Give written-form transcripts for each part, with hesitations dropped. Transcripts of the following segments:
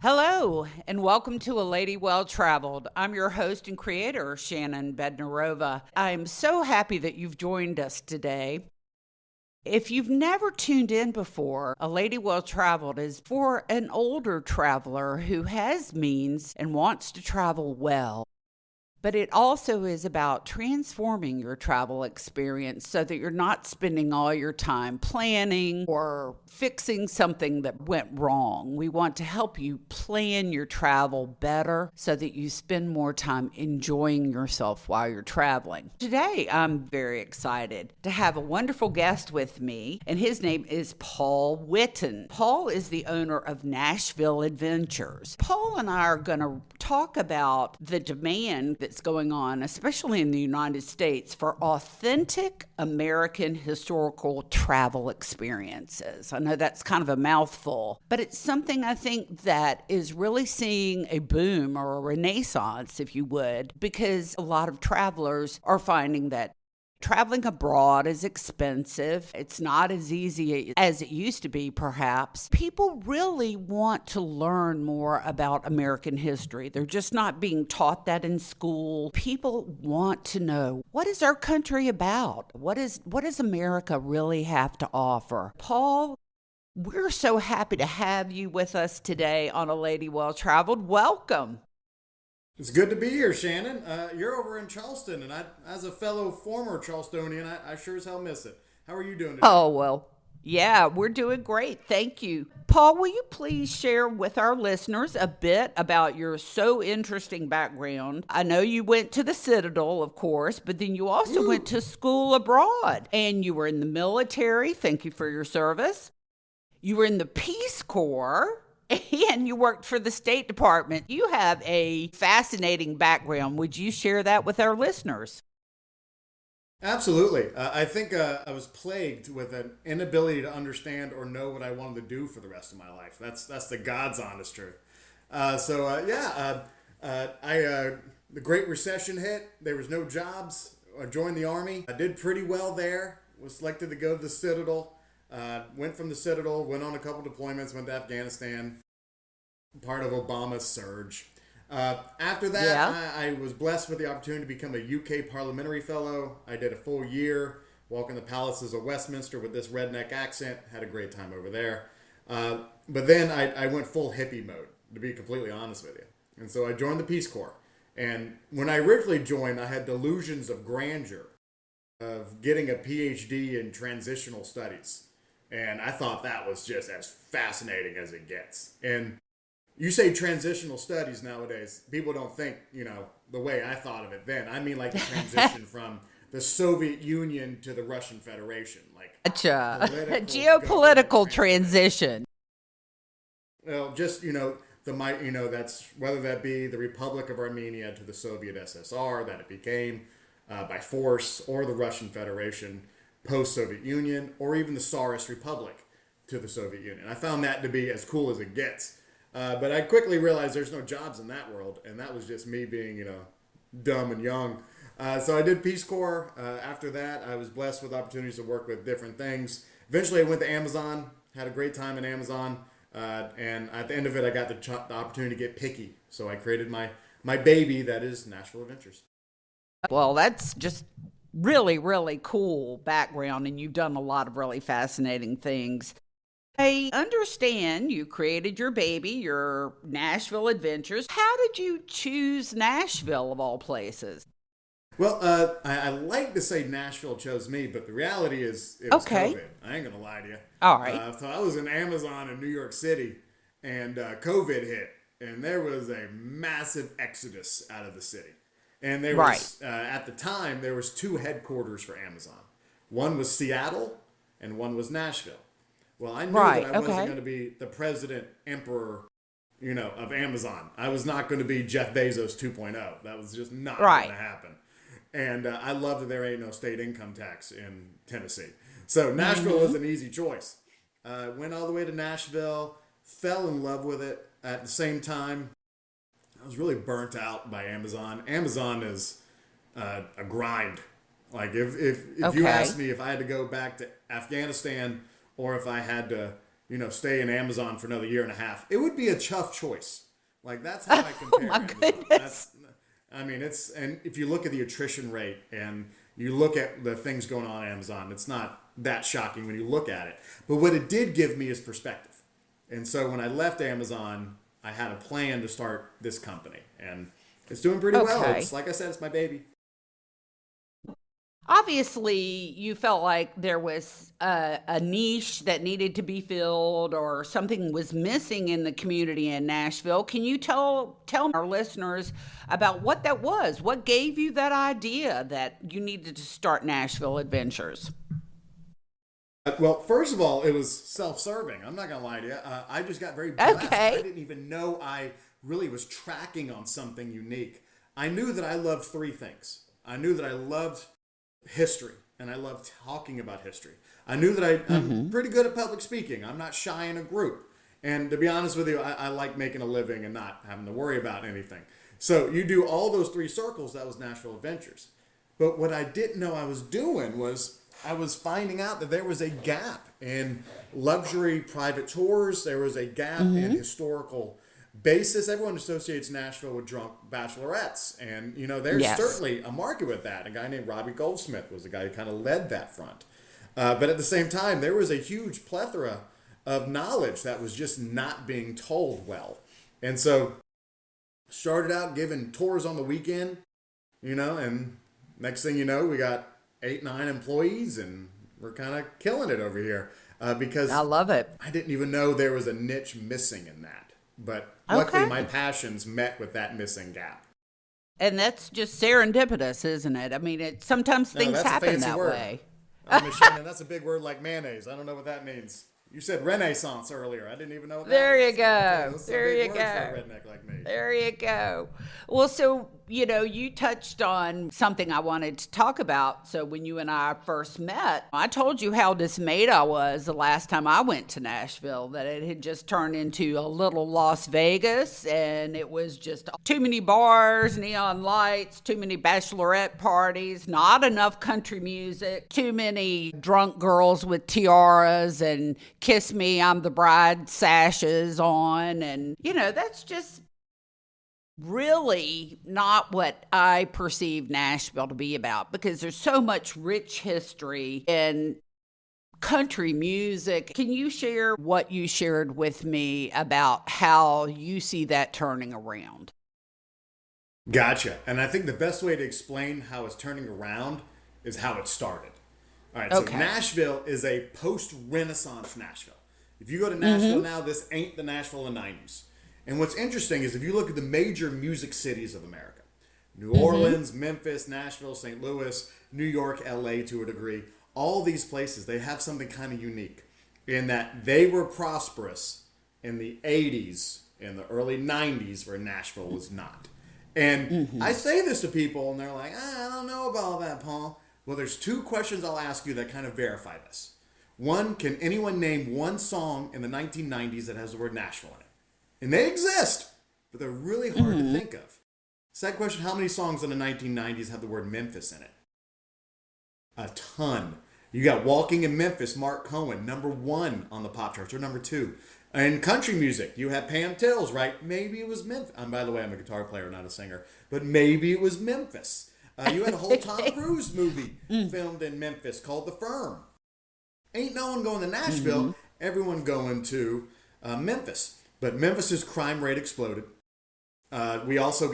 Hello, and welcome to A Lady Well Traveled. I'm your host and creator, Shannon Bednarova. I'm so happy that you've joined us today. If you've never tuned in before, A Lady Well Traveled is for an older traveler who has means and wants to travel well. But it also is about transforming your travel experience so that you're not spending all your time planning or fixing something that went wrong. We want to help you plan your travel better so that you spend more time enjoying yourself while you're traveling. Today, I'm very excited to have a wonderful guest with me, and his name is Paul Whitten. Paul is the owner of Nashville Adventures. Paul and I are going to talk about the demand that's going on, especially in the United States, for authentic American historical travel experiences. I know that's kind of a mouthful, but it's something I think that is really seeing a boom or a renaissance, if you would, because a lot of travelers are finding that traveling abroad is expensive. It's not as easy as it used to be, perhaps. People really want to learn more about American history. They're just not being taught that in school. People want to know, what is our country about? What does America really have to offer? Paul, we're so happy to have you with us today on A Lady Well Traveled. Welcome. It's good to be here, Shannon. You're over in Charleston, and as a fellow former Charlestonian, I sure as hell miss it. How are you doing today? Oh, well, yeah, we're doing great. Thank you. Paul, will you please share with our listeners a bit about your so interesting background? I know you went to the Citadel, of course, but then you also went to school abroad and you were in the military. Thank you for your service. You were in the Peace Corps. And you worked for the State Department. You have a fascinating background. Would you share that with our listeners? Absolutely. I think I was plagued with an inability to understand or know what I wanted to do for the rest of my life. That's the God's honest truth. The Great Recession hit. There was no jobs. I joined the Army. I did pretty well there. Was selected to go to the Citadel. Went from the Citadel, went on a couple deployments, went to Afghanistan, part of Obama's surge. After that, Yeah. I was blessed with the opportunity to become a UK parliamentary fellow. I did a full year, walking the palaces of Westminster with this redneck accent. Had a great time over there. But then I went full hippie mode, to be completely honest with you. And so I joined the Peace Corps. And when I originally joined, I had delusions of grandeur, of getting a PhD in transitional studies. And I thought that was just as fascinating as it gets. And you say transitional studies nowadays, people don't think, the way I thought of it then. I mean like the transition from the Soviet Union to the Russian Federation. Like Gotcha. political Geopolitical government transition. Well, just, that's whether that be the Republic of Armenia to the Soviet SSR that it became by force, or the Russian Federation post-Soviet Union, or even the Tsarist Republic to the Soviet Union. I found that to be as cool as it gets. But I quickly realized there's no jobs in that world, and that was just me being, dumb and young. So I did Peace Corps. After that, I was blessed with opportunities to work with different things. Eventually, I went to Amazon, had a great time in Amazon, and at the end of it, I got the opportunity to get picky. So I created my baby that is Nashville Adventures. Well, that's just really, really cool background, and you've done a lot of really fascinating things. I understand you created your baby, your Nashville Adventures. How did you choose Nashville of all places? Well, I like to say Nashville chose me, but the reality is it was Okay. COVID. I ain't gonna lie to you. All right. So I was in Amazon in New York City, and COVID hit, and there was a massive exodus out of the city. And there Right. was at the time there was two headquarters for Amazon. One was Seattle, and one was Nashville. Well, I knew Right. that I wasn't Okay. going to be the president emperor, of Amazon. I was not going to be Jeff Bezos 2.0. That was just not going Right. to happen. And I love that there ain't no state income tax in Tennessee. So Nashville was an easy choice. Went all the way to Nashville, fell in love with it. At the same time, I was really burnt out by Amazon. Amazon is a grind. Like if you Okay. asked me if I had to go back to Afghanistan or if I had to stay in Amazon for another year and a half, it would be a tough choice. Like that's how I Oh compare my Amazon. goodness. And if you look at the attrition rate and you look at the things going on Amazon, it's not that shocking when you look at it. But what it did give me is perspective. And so when I left Amazon, I had a plan to start this company, and it's doing pretty well. Okay. It's like I said, it's my baby. Obviously, you felt like there was a niche that needed to be filled or something was missing in the community in Nashville. Can you tell our listeners about what that was? What gave you that idea that you needed to start Nashville Adventures? Well, first of all, it was self-serving. I'm not going to lie to you. I just got very blessed. I Okay. didn't even know I really was tracking on something unique. I knew that I loved three things. I knew that I loved history, and I loved talking about history. I knew that I'm pretty good at public speaking. I'm not shy in a group. And to be honest with you, I like making a living and not having to worry about anything. So you do all those three circles, that was Nashville Adventures. But what I didn't know I was doing was I was finding out that there was a gap in luxury private tours. There was a gap in historical basis. Everyone associates Nashville with drunk bachelorettes. And, there's Yes. certainly a market with that. A guy named Robbie Goldsmith was the guy who kind of led that front. But at the same time, there was a huge plethora of knowledge that was just not being told well. And so started out giving tours on the weekend, and next thing you know, we got 8, 9 employees, and we're kind of killing it over here I because love it. I didn't even know there was a niche missing in that. But luckily, Okay. my passions met with that missing gap. And that's just serendipitous, isn't it? I mean, sometimes No, things that's a happen fancy that word. way. Miss Shannon, that's a big word like mayonnaise. I don't know what that means. You said Renaissance earlier. I didn't even know what that There you was. go. Those are There big you words for go. a redneck like me. There you go. Well, so, you touched on something I wanted to talk about. So, when you and I first met, I told you how dismayed I was the last time I went to Nashville, that it had just turned into a little Las Vegas, and it was just too many bars, neon lights, too many bachelorette parties, not enough country music, too many drunk girls with tiaras and kiss me, I'm the bride sashes on. And, that's just really not what I perceive Nashville to be about, because there's so much rich history in country music. Can you share what you shared with me about how you see that turning around? Gotcha. And I think the best way to explain how it's turning around is how it started. All right, so Okay. Nashville is a post-Renaissance Nashville. If you go to Nashville now, this ain't the Nashville of the 90s. And what's interesting is if you look at the major music cities of America, New Orleans, Memphis, Nashville, St. Louis, New York, LA to a degree, all these places, they have something kind of unique in that they were prosperous in the 80s and the early 90s where Nashville was not. And I say this to people and they're like, I don't know about all that, Paul. Well, there's two questions I'll ask you that kind of verify this. One, can anyone name one song in the 1990s that has the word Nashville in it? And they exist, but they're really hard to think of. Second question, how many songs in the 1990s have the word Memphis in it? A ton. You got Walking in Memphis, Mark Cohen, #1 on the pop charts, or #2. And country music, you have Pam Tills, right? Maybe it was Memphis. By the way, I'm a guitar player, not a singer. But maybe it was Memphis. You had a whole Tom Cruise movie filmed in Memphis called The Firm. Ain't no one going to Nashville. Everyone going to Memphis. But Memphis's crime rate exploded. We also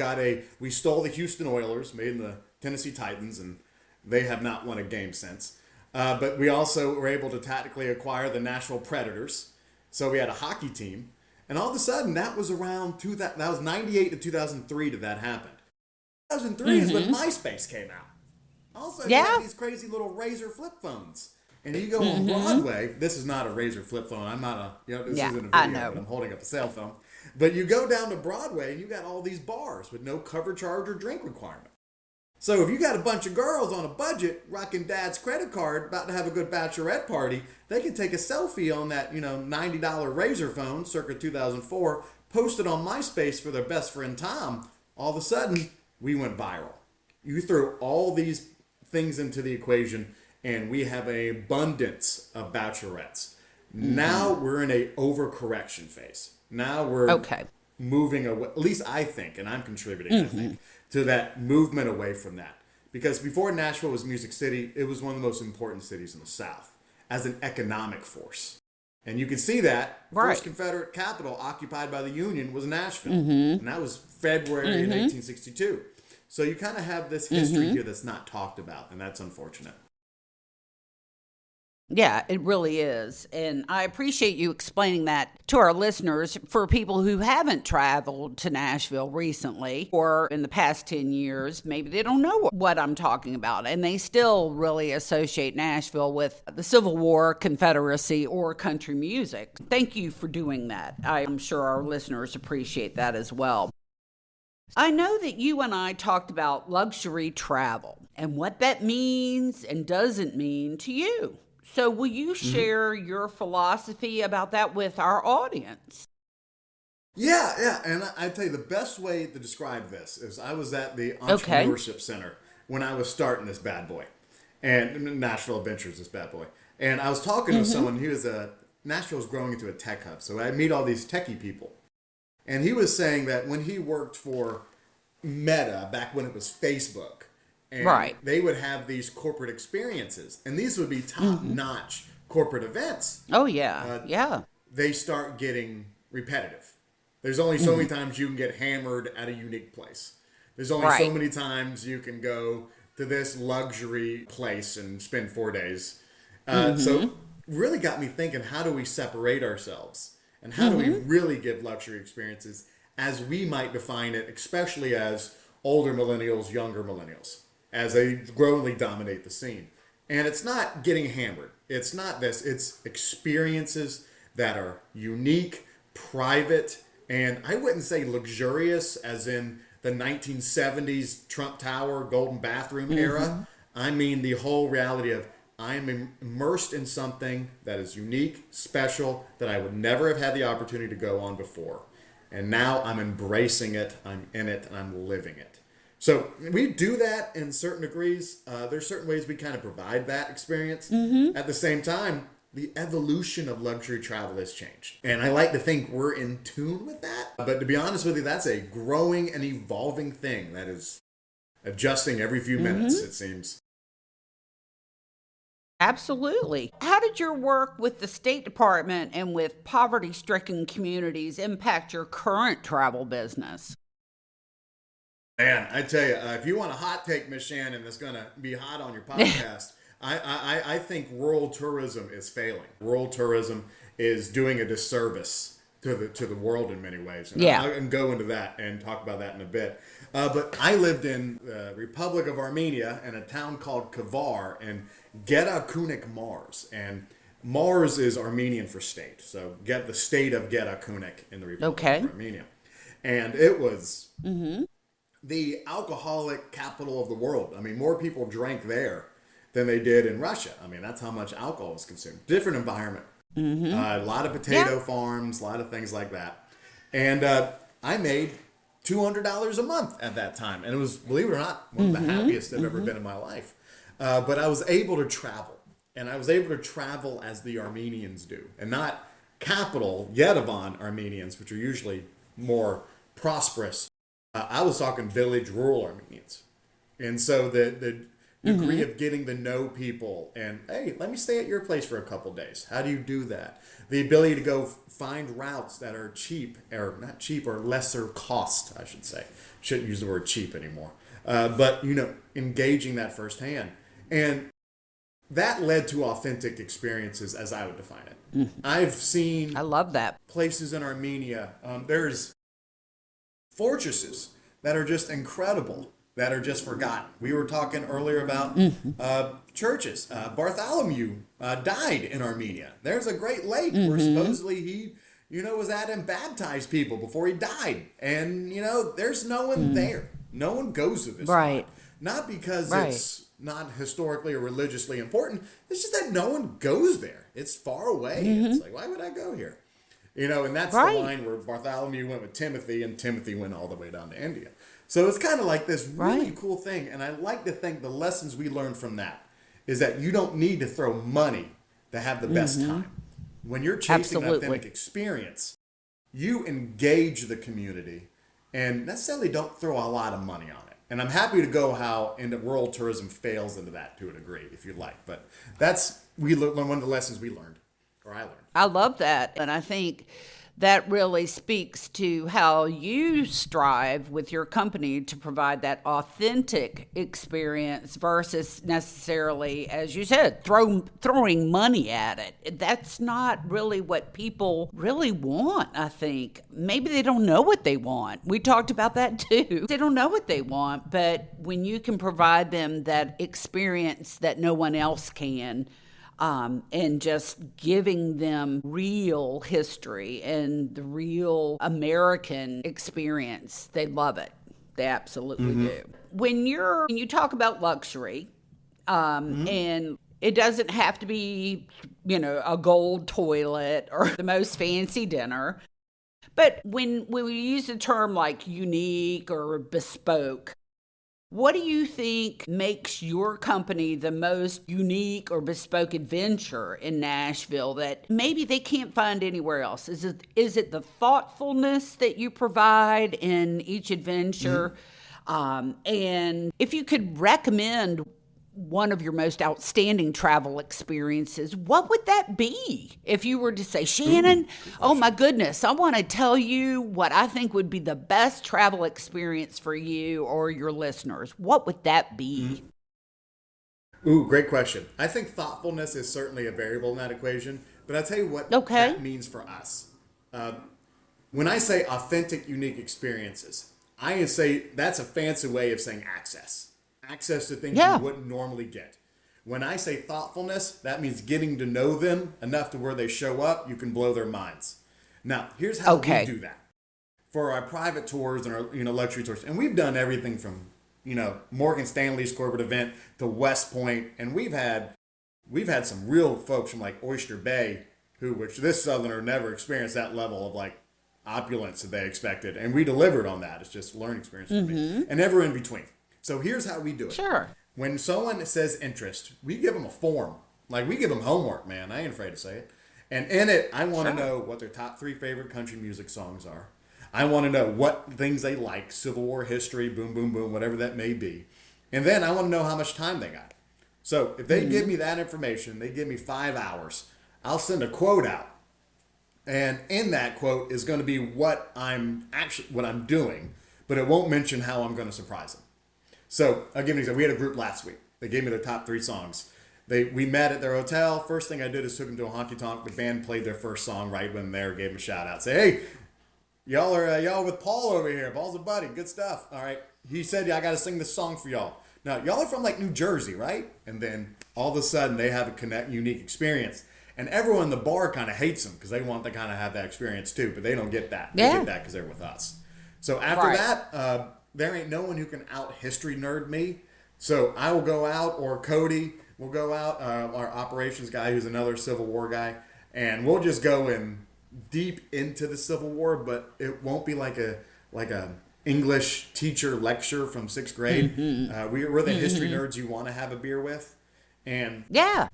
we stole the Houston Oilers, made the Tennessee Titans, and they have not won a game since. But we also were able to tactically acquire the Nashville Predators. So we had a hockey team. And all of a sudden, that was around, that was 98 to 2003 that happened. 2003 is when MySpace came out. Also, you Yeah. had these crazy little Razor flip phones. And you go on Broadway, this is not a Razor flip phone. I'm not this Yeah, isn't a I video, know. but I'm holding up a cell phone. But you go down to Broadway and you got all these bars with no cover charge or drink requirement. So if you got a bunch of girls on a budget rocking dad's credit card about to have a good bachelorette party, they can take a selfie on that, $90 Razor phone circa 2004, post it on MySpace for their best friend Tom. All of a sudden, we went viral. You throw all these things into the equation and we have an abundance of bachelorettes. Now we're in a overcorrection phase. Now we're moving away, at least I think, and I'm contributing, I think, to that movement away from that. Because before Nashville was Music City, it was one of the most important cities in the South as an economic force. And you can see that first Confederate capital occupied by the Union was Nashville. And that was February in 1862. So you kind of have this history here that's not talked about, and that's unfortunate. Yeah, it really is. And I appreciate you explaining that to our listeners. For people who haven't traveled to Nashville recently or in the past 10 years, maybe they don't know what I'm talking about. And they still really associate Nashville with the Civil War, Confederacy, or country music. Thank you for doing that. I'm sure our listeners appreciate that as well. I know that you and I talked about luxury travel and what that means and doesn't mean to you. So will you share your philosophy about that with our audience? Yeah. And I tell you, the best way to describe this is I was at the Entrepreneurship Center when I was starting this bad boy. And Nashville Adventures, this bad boy. And I was talking to someone, Nashville's growing into a tech hub. So I meet all these techie people. And he was saying that when he worked for Meta, back when it was Facebook, and they would have these corporate experiences. And these would be top-notch corporate events. Oh, yeah. They start getting repetitive. There's only so many times you can get hammered at a unique place. There's only so many times you can go to this luxury place and spend 4 days. So really got me thinking, how do we separate ourselves? And how do we really give luxury experiences as we might define it, especially as older millennials, younger millennials, as they growingly dominate the scene. And it's not getting hammered. It's not this. It's experiences that are unique, private, and I wouldn't say luxurious as in the 1970s Trump Tower, Golden Bathroom era. I mean the whole reality of I am immersed in something that is unique, special, that I would never have had the opportunity to go on before. And now I'm embracing it, I'm in it, and I'm living it. So we do that in certain degrees. There's certain ways we kind of provide that experience. At the same time, the evolution of luxury travel has changed. And I like to think we're in tune with that. But to be honest with you, that's a growing and evolving thing that is adjusting every few minutes, it seems. Absolutely. How did your work with the State Department and with poverty-stricken communities impact your current travel business? Man, I tell you, if you want a hot take, Miss Shannon, that's going to be hot on your podcast, I think rural tourism is failing. Rural tourism is doing a disservice to the world in many ways. And I can go into that and talk about that in a bit. But I lived in the Republic of Armenia in a town called Kavar in Geta-Kunik, Mars. And Mars is Armenian for state. So get the state of Geta-Kunik in the Republic of Armenia. And it was the alcoholic capital of the world. I mean, more people drank there than they did in Russia. I mean, that's how much alcohol was consumed. Different environment. A lot of potato farms, a lot of things like that. And I made $200 a month at that time. And it was, believe it or not, one of the happiest I've ever been in my life. But I was able to travel. And I was able to travel as the Armenians do. And not capital Yerevan Armenians, which are usually more prosperous. I was talking village, rural Armenians. And so the degree of getting to know people and, hey, let me stay at your place for a couple days. How do you do that? The ability to go find routes that are cheap, or not cheap, or lesser cost, I should say. Shouldn't use the word cheap anymore. But, engaging that firsthand. And that led to authentic experiences as I would define it. I've seen I love that. Places in Armenia. There's fortresses that are just incredible, that are just forgotten. We were talking earlier about churches. Bartholomew died in Armenia. There's a great lake where supposedly he, was at and baptized people before he died. And, there's no one there. No one goes to this spot. Not because it's not historically or religiously important. It's just that no one goes there. It's far away. It's like, why would I go here? And that's the line where Bartholomew went with Timothy, and Timothy went all the way down to India. So it's kind of like this really cool thing. And I like to think the lessons we learned from that is that you don't need to throw money to have the best time. When you're chasing an Absolutely. authentic experience, you engage the community and necessarily don't throw a lot of money on it. And I'm happy to go how into rural tourism fails into that to a degree, if you like. But that's one of the lessons we learned, or I learned. I love that. And I think that really speaks to how you strive with your company to provide that authentic experience versus necessarily, as you said, throwing money at it. That's not really what people really want, I think. Maybe they don't know what they want. We talked about that too. They don't know what they want, but when you can provide them that experience that no one else can, and just giving them real history and the real American experience. They love it. They absolutely do. When you talk about luxury, and it doesn't have to be, a gold toilet or the most fancy dinner, but when we use the term like unique or bespoke, what do you think makes your company the most unique or bespoke adventure in Nashville that maybe they can't find anywhere else? Is it the thoughtfulness that you provide in each adventure? And if you could recommend one of your most outstanding travel experiences, what would that be? If you were to say, Shannon, oh my goodness, I want to tell you what I think would be the best travel experience for you or your listeners, what would that be? Ooh, great question. I think thoughtfulness is certainly a variable in that equation, but I'll tell you what that means for us. When I say authentic, unique experiences, I say that's a fancy way of saying access to things you wouldn't normally get. When I say thoughtfulness, that means getting to know them enough to where they show up, you can blow their minds. Now, here's how we do that. For our private tours and our luxury tours, and we've done everything from Morgan Stanley's corporate event to West Point, and we've had some real folks from like Oyster Bay which this Southerner never experienced that level of like opulence that they expected, and we delivered on that. It's just a learning experience for me, and ever in between. So here's how we do it. Sure. When someone says interest, we give them a form. Like, we give them homework, man. I ain't afraid to say it. And in it, I want to know what their top 3 favorite country music songs are. I want to know what things they like, Civil War history, boom, boom, boom, whatever that may be. And then I want to know how much time they got. So if they give me that information, they give me 5 hours, I'll send a quote out. And in that quote is going to be what I'm doing, but it won't mention how I'm going to surprise them. So I'll give you an example. We had a group last week. They gave me their top 3 songs. We met at their hotel. First thing I did is took them to a honky tonk. The band played their first song right when they were, gave them a shout out. Say, hey, y'all with Paul over here. Paul's a buddy. Good stuff. All right. He said, I got to sing this song for y'all. Now, y'all are from like New Jersey, right? And then all of a sudden they have a unique experience. And everyone in the bar kind of hates them because they want to kind of have that experience too, but they don't get that. They get that because they're with us. So after that, there ain't no one who can out history nerd me. So I will go out, or Cody will go out, our operations guy who's another Civil War guy, and we'll just go in deep into the Civil War, but it won't be like a English teacher lecture from 6th grade. We're the history nerds you want to have a beer with. And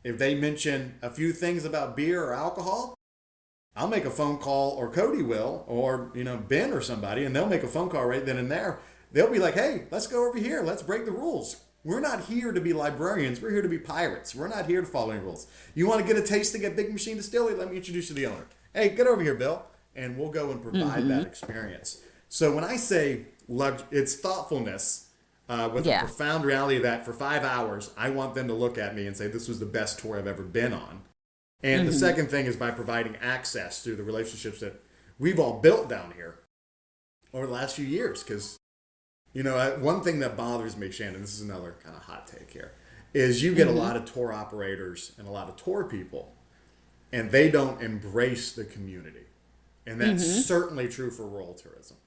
if they mention a few things about beer or alcohol, I'll make a phone call, or Cody will, or Ben or somebody, and they'll make a phone call right then and there. They'll be like, hey, let's go over here. Let's break the rules. We're not here to be librarians. We're here to be pirates. We're not here to follow any rules. You want to get a tasting at Big Machine Distillery? Let me introduce you to the owner. Hey, get over here, Bill. And we'll go and provide that experience. So when I say it's thoughtfulness with the profound reality that for 5 hours, I want them to look at me and say, this was the best tour I've ever been on. And the second thing is by providing access through the relationships that we've all built down here over the last few years. Because, one thing that bothers me, Shannon, this is another kind of hot take here, is you get a lot of tour operators and a lot of tour people, and they don't embrace the community. And that's certainly true for rural tourism.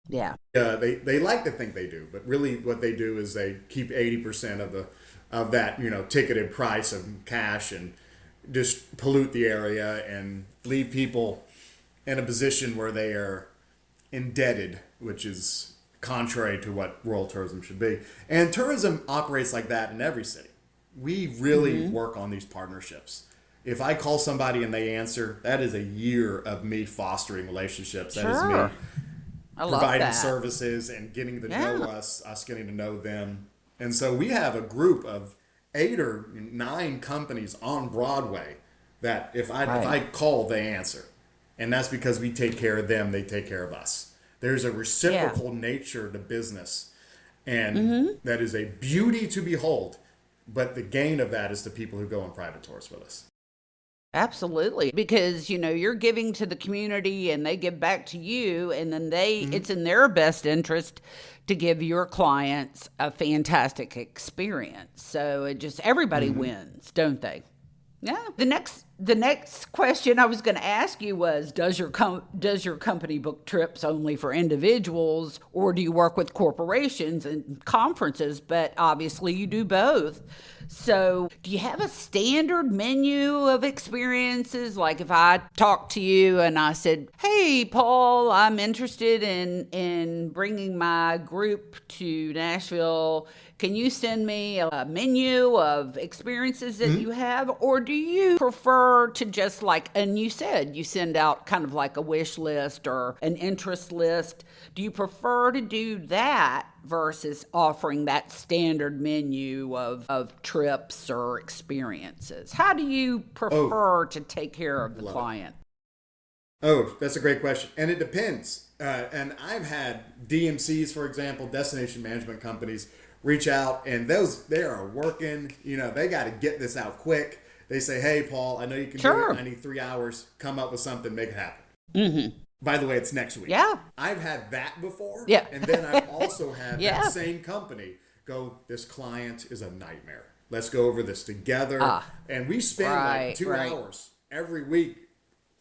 Yeah. They like to think they do, but really what they do is they keep 80% of that, ticketed price of cash and just pollute the area and leave people in a position where they are indebted, which is contrary to what rural tourism should be. And tourism operates like that in every city. We really work on these partnerships. If I call somebody and they answer, that is a year of me fostering relationships. That is Sure. me I love providing that. services and getting to Yeah. know us getting to know them. And so we have a group of 8 or 9 companies on Broadway that if I Right. call, they answer. And that's because we take care of them, they take care of us. There's a Yeah. reciprocal nature to business, and Mm-hmm. that is a beauty to behold. But the gain of that is the people who go on private tours with us. Absolutely. Because, you're giving to the community and they give back to you, and then it's in their best interest to give your clients a fantastic experience. So everybody wins, don't they? Yeah. The next question I was going to ask you was, does your company book trips only for individuals, or do you work with corporations and conferences? But obviously you do both. So, do you have a standard menu of experiences? Like if I talked to you and I said, "Hey, Paul, I'm interested in bringing my group to Nashville. Can you send me a menu of experiences that you have?" Or do you prefer to just and you said you send out kind of like a wish list or an interest list. Do you prefer to do that versus offering that standard menu of trips or experiences? How do you Oh, prefer to take care of the love it. client? Oh, that's a great question. And it depends. And I've had DMCs, for example, destination management companies, reach out, and they are working. They got to get this out quick. They say, "Hey, Paul, I know you can do it. Sure. I need 3 hours. Come up with something, make it happen." Mm-hmm. By the way, it's next week. Yeah. I've had that before. Yeah. And then I've also had Yeah. that same company go, "This client is a nightmare. Let's go over this together." Ah. And we spend Right, 2 right. hours every week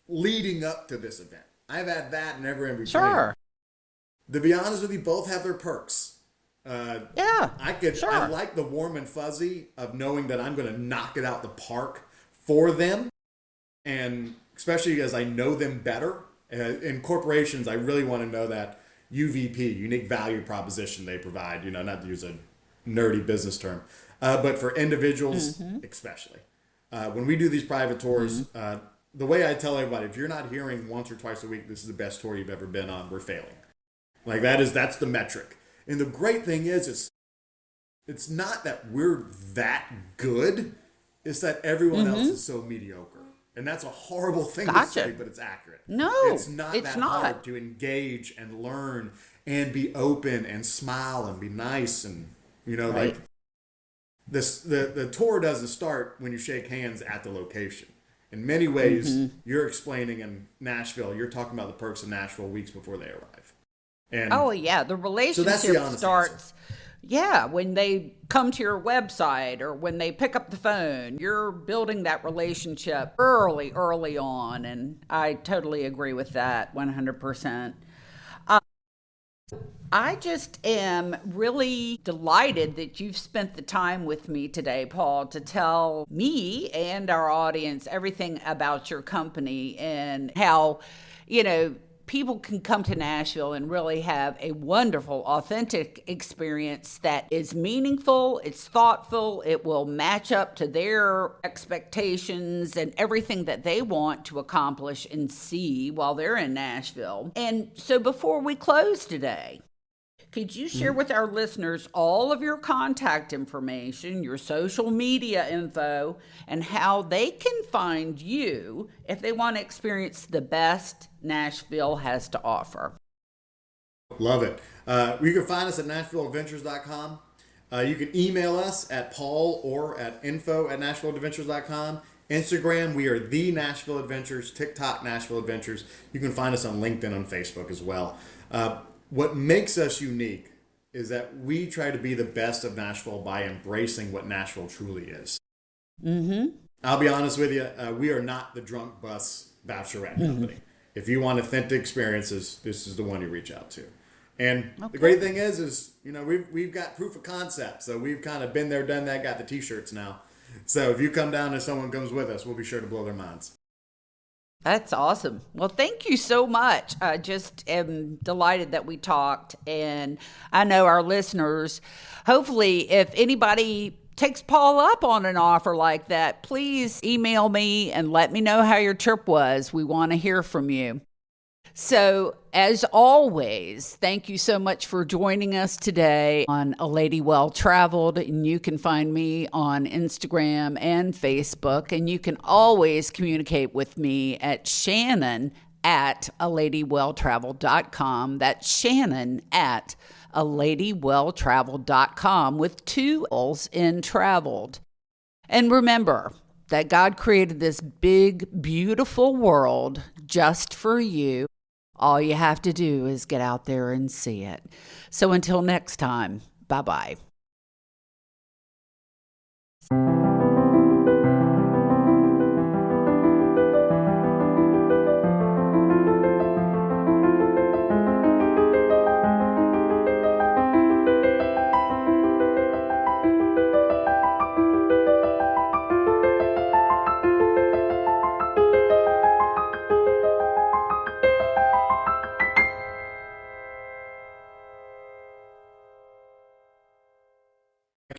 leading up to this event. I've had that and ever in between. Sure. To be honest with you, both have their perks. Yeah. I Sure. like the warm and fuzzy of knowing that I'm going to knock it out the park for them, and especially as I know them better. In corporations, I really want to know that UVP, unique value proposition, they provide. Not to use a nerdy business term, but for individuals especially. When we do these private tours, the way I tell everybody, if you're not hearing once or twice a week, "This is the best tour you've ever been on," we're failing. That's the metric. And the great thing is, it's not that we're that good. It's that everyone else is so mediocre. And that's a horrible thing to Gotcha. say, but it's accurate. No, It's not it's that not. hard to engage and learn and be open and smile and be nice. And, Right. this, the tour doesn't start when you shake hands at the location. In many ways, you're explaining in Nashville, you're talking about the perks of Nashville weeks before they arrive. And Oh yeah, the so that's relationship the honest starts. answer. Yeah, when they come to your website or when they pick up the phone, you're building that relationship early on, and I totally agree with that 100%. I just am really delighted that you've spent the time with me today, Paul, to tell me and our audience everything about your company and how, people can come to Nashville and really have a wonderful, authentic experience that is meaningful, it's thoughtful, it will match up to their expectations and everything that they want to accomplish and see while they're in Nashville. And so before we close today, could you share with our listeners all of your contact information, your social media info, and how they can find you if they want to experience the best Nashville has to offer? Love it. You can find us at NashvilleAdventures.com. You can email us at Paul or at info@NashvilleAdventures.com. Instagram, we are the Nashville Adventures. TikTok, Nashville Adventures. You can find us on LinkedIn, on Facebook as well. What makes us unique is that we try to be the best of Nashville by embracing what Nashville truly is. I'll be honest with you, we are not the drunk bus bachelorette company. If you want authentic experiences, this is the one you reach out to. And the great thing is we've got proof of concept. So we've kind of been there, done that, got the t-shirts now. So if you come down and someone comes with us, we'll be sure to blow their minds. That's awesome. Well, thank you so much. I just am delighted that we talked. And I know our listeners, hopefully, if anybody takes Paul up on an offer like that, please email me and let me know how your trip was. We want to hear from you. So, as always, thank you so much for joining us today on A Lady Well Traveled. And you can find me on Instagram and Facebook. And you can always communicate with me at Shannon at aladywelltraveled.com. That's Shannon at aladywelltraveled.com with 2 L's in traveled. And remember that God created this big, beautiful world just for you. All you have to do is get out there and see it. So until next time, bye-bye.